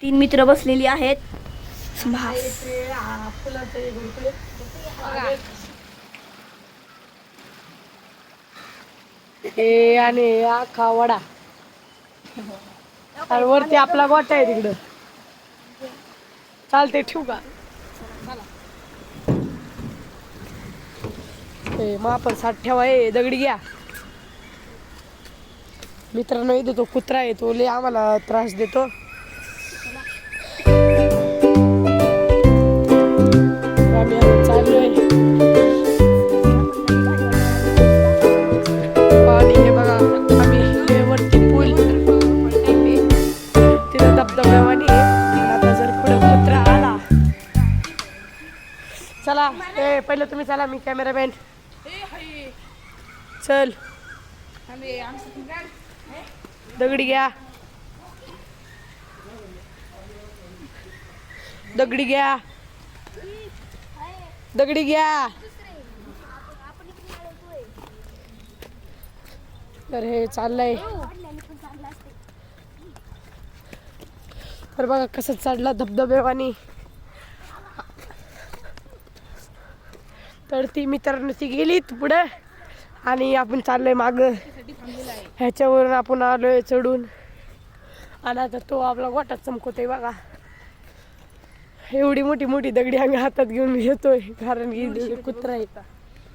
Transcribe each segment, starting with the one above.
तीन मित्र बसलेली आहेत. हे आणि आखा वडा आणि वरती आपला गोठा आहे तिकडं. चालते ठेवू का? मापर साठ ठेवा. दगडी घ्या मित्रांनो. इथं तो कुत्रा आहे, तो लय आम्हाला त्रास देतो. आम्ही आता चाललोय आणि हे बघा आम्ही हे वरती पूल तिथं धबधब्यावानी आहे. आता जर पुढे कुत्रा आला, चला पहिलं तुम्ही चला, मी कॅमेरामॅन. चल दगडी घ्या, दगडी घ्या, दगडी घ्या. तर हे चाललंय. तर बघा कसं चढला धबधब्यावानी. तर ती मित्रांनो ती गेली पुढे आणि आपण चाललोय माग. ह्याच्यावरून आपण आलोय चढून आणि आता तो आपला गोठा चमकवतोय बघा. एवढी मोठी मोठी दगडी आम्ही हातात घेऊन येतोय कारण की कुत्रा आहे.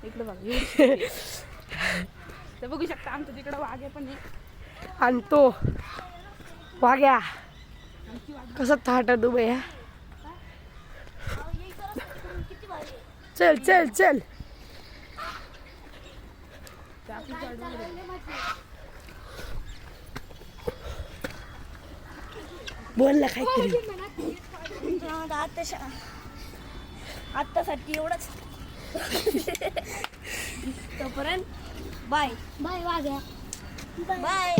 इकडे बघा बघू शकता आमच्या तिकडे वाघ पण आहे. आणि तो वाघ्या कसा थाटात उभे आहे. चल चल चल बोल ना काहीतरी. आत्तासाठी एवढंच. तोपर्यंत बाय बाय वाघ्या बाय.